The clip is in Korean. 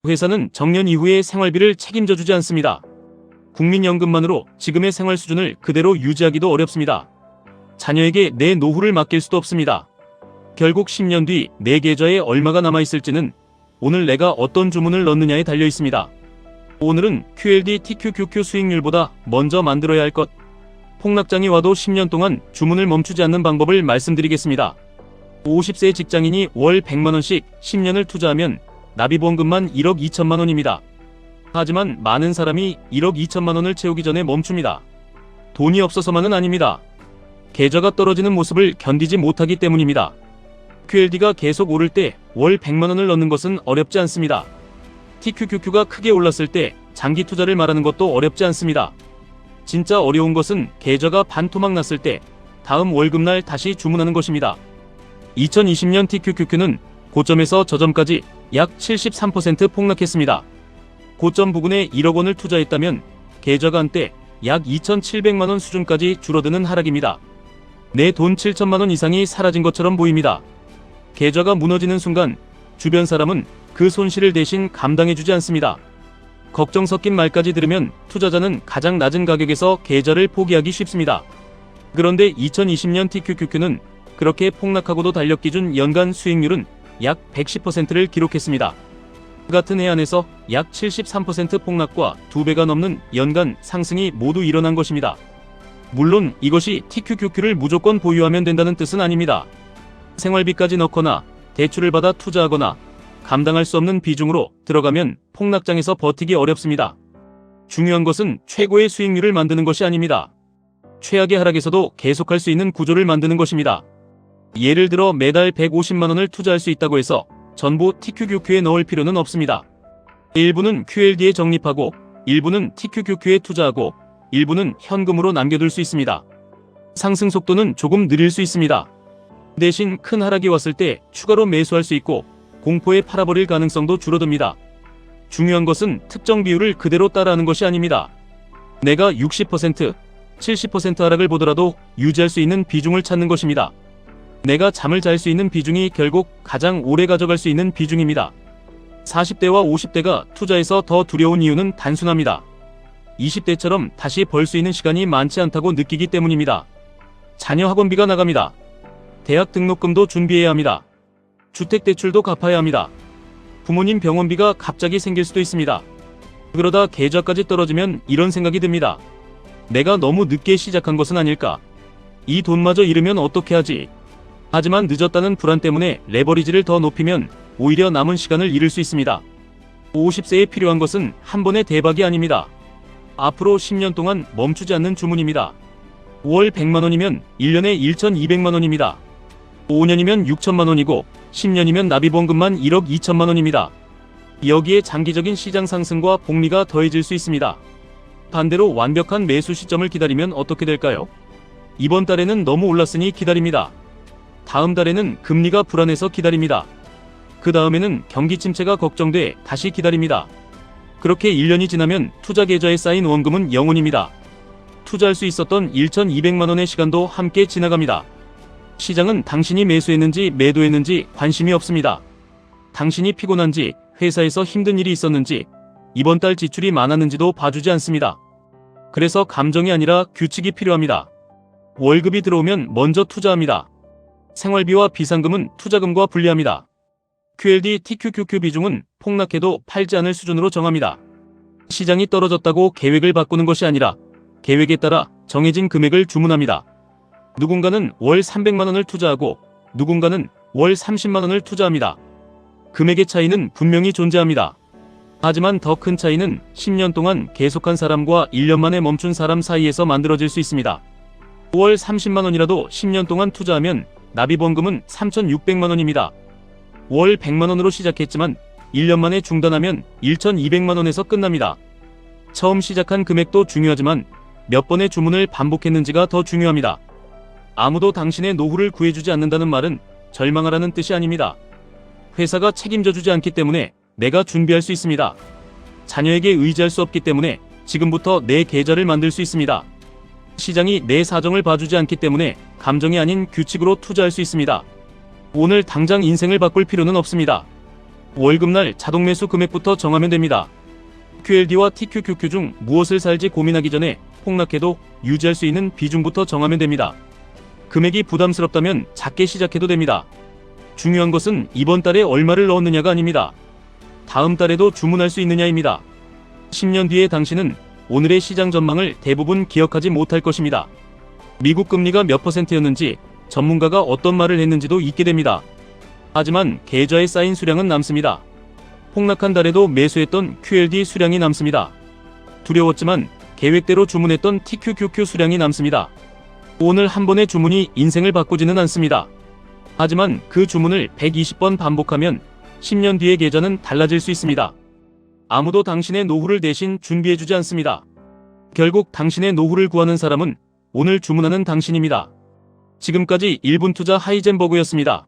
회사는 정년 이후의 생활비를 책임져 주지 않습니다. 국민연금만으로 지금의 생활 수준을 그대로 유지하기도 어렵습니다. 자녀에게 내 노후를 맡길 수도 없습니다. 결국 10년 뒤 내 계좌에 얼마가 남아있을지는 오늘 내가 어떤 주문을 넣느냐에 달려 있습니다. 오늘은 QLD TQQQ 수익률보다 먼저 만들어야 할 것, 폭락장이 와도 10년 동안 주문을 멈추지 않는 방법을 말씀드리겠습니다. 50세 직장인이 월 100만원씩 10년을 투자하면 납입원금만 1억 2천만원입니다. 하지만 많은 사람이 1억 2천만원을 채우기 전에 멈춥니다. 돈이 없어서만은 아닙니다. 계좌가 떨어지는 모습을 견디지 못하기 때문입니다. QLD가 계속 오를 때 월 100만원을 넣는 것은 어렵지 않습니다. TQQQ가 크게 올랐을 때 장기 투자를 말하는 것도 어렵지 않습니다. 진짜 어려운 것은 계좌가 반토막 났을 때 다음 월급날 다시 주문하는 것입니다. 2020년 TQQQ는 고점에서 저점까지 약 73% 폭락했습니다. 고점 부근에 1억 원을 투자했다면 계좌가 한때 약 2,700만 원 수준까지 줄어드는 하락입니다. 내 돈 7천만 원 이상이 사라진 것처럼 보입니다. 계좌가 무너지는 순간 주변 사람은 그 손실을 대신 감당해주지 않습니다. 걱정 섞인 말까지 들으면 투자자는 가장 낮은 가격에서 계좌를 포기하기 쉽습니다. 그런데 2020년 TQQQ는 그렇게 폭락하고도 달력 기준 연간 수익률은 약 110%를 기록했습니다. 같은 해 안에서 약 73% 폭락과 2배가 넘는 연간 상승이 모두 일어난 것입니다. 물론 이것이 TQQQ를 무조건 보유하면 된다는 뜻은 아닙니다. 생활비까지 넣거나 대출을 받아 투자하거나 감당할 수 없는 비중으로 들어가면 폭락장에서 버티기 어렵습니다. 중요한 것은 최고의 수익률을 만드는 것이 아닙니다. 최악의 하락에서도 계속할 수 있는 구조를 만드는 것입니다. 예를 들어 매달 150만 원을 투자할 수 있다고 해서 전부 TQQQ에 넣을 필요는 없습니다. 일부는 QLD에 적립하고 일부는 TQQQ에 투자하고 일부는 현금으로 남겨둘 수 있습니다. 상승 속도는 조금 느릴 수 있습니다. 대신 큰 하락이 왔을 때 추가로 매수할 수 있고 공포에 팔아버릴 가능성도 줄어듭니다. 중요한 것은 특정 비율을 그대로 따라하는 것이 아닙니다. 내가 60%, 70% 하락을 보더라도 유지할 수 있는 비중을 찾는 것입니다. 내가 잠을 잘 수 있는 비중이 결국 가장 오래 가져갈 수 있는 비중입니다. 40대와 50대가 투자에서 더 두려운 이유는 단순합니다. 20대처럼 다시 벌 수 있는 시간이 많지 않다고 느끼기 때문입니다. 자녀 학원비가 나갑니다. 대학 등록금도 준비해야 합니다. 주택대출도 갚아야 합니다. 부모님 병원비가 갑자기 생길 수도 있습니다. 그러다 계좌까지 떨어지면 이런 생각이 듭니다. 내가 너무 늦게 시작한 것은 아닐까? 이 돈마저 잃으면 어떻게 하지? 하지만 늦었다는 불안 때문에 레버리지를 더 높이면 오히려 남은 시간을 잃을 수 있습니다. 50세에 필요한 것은 한 번의 대박이 아닙니다. 앞으로 10년 동안 멈추지 않는 주문입니다. 월 100만 원이면 1년에 1,200만 원입니다. 5년이면 6천만 원이고 10년이면 납입원금만 1억 2천만 원입니다. 여기에 장기적인 시장 상승과 복리가 더해질 수 있습니다. 반대로 완벽한 매수 시점을 기다리면 어떻게 될까요? 이번 달에는 너무 올랐으니 기다립니다. 다음 달에는 금리가 불안해서 기다립니다. 그 다음에는 경기 침체가 걱정돼 다시 기다립니다. 그렇게 1년이 지나면 투자 계좌에 쌓인 원금은 영원입니다. 투자할 수 있었던 1,200만 원의 시간도 함께 지나갑니다. 시장은 당신이 매수했는지 매도했는지 관심이 없습니다. 당신이 피곤한지 회사에서 힘든 일이 있었는지 이번 달 지출이 많았는지도 봐주지 않습니다. 그래서 감정이 아니라 규칙이 필요합니다. 월급이 들어오면 먼저 투자합니다. 생활비와 비상금은 투자금과 분리합니다. QLD TQQQ 비중은 폭락해도 팔지 않을 수준으로 정합니다. 시장이 떨어졌다고 계획을 바꾸는 것이 아니라 계획에 따라 정해진 금액을 주문합니다. 누군가는 월 300만 원을 투자하고 누군가는 월 30만 원을 투자합니다. 금액의 차이는 분명히 존재합니다. 하지만 더 큰 차이는 10년 동안 계속한 사람과 1년 만에 멈춘 사람 사이에서 만들어질 수 있습니다. 월 30만 원이라도 10년 동안 투자하면 납입원금은 3,600만 원입니다. 월 100만 원으로 시작했지만 1년 만에 중단하면 1,200만 원에서 끝납니다. 처음 시작한 금액도 중요하지만 몇 번의 주문을 반복했는지가 더 중요합니다. 아무도 당신의 노후를 구해주지 않는다는 말은 절망하라는 뜻이 아닙니다. 회사가 책임져주지 않기 때문에 내가 준비할 수 있습니다. 자녀에게 의지할 수 없기 때문에 지금부터 내 계좌를 만들 수 있습니다. 시장이 내 사정을 봐주지 않기 때문에 감정이 아닌 규칙으로 투자할 수 있습니다. 오늘 당장 인생을 바꿀 필요는 없습니다. 월급날 자동 매수 금액부터 정하면 됩니다. QLD와 TQQQ 중 무엇을 살지 고민하기 전에 폭락해도 유지할 수 있는 비중부터 정하면 됩니다. 금액이 부담스럽다면 작게 시작해도 됩니다. 중요한 것은 이번 달에 얼마를 넣었느냐가 아닙니다. 다음 달에도 주문할 수 있느냐입니다. 10년 뒤에 당신은 오늘의 시장 전망을 대부분 기억하지 못할 것입니다. 미국 금리가 몇 %였는지, 전문가가 어떤 말을 했는지도 잊게 됩니다. 하지만 계좌에 쌓인 수량은 남습니다. 폭락한 달에도 매수했던 QLD 수량이 남습니다. 두려웠지만 계획대로 주문했던 TQQQ 수량이 남습니다. 오늘 한 번의 주문이 인생을 바꾸지는 않습니다. 하지만 그 주문을 120번 반복하면 10년 뒤의 계좌는 달라질 수 있습니다. 아무도 당신의 노후를 대신 준비해주지 않습니다. 결국 당신의 노후를 구하는 사람은 오늘 주문하는 당신입니다. 지금까지 1분 투자 하이젠버그였습니다.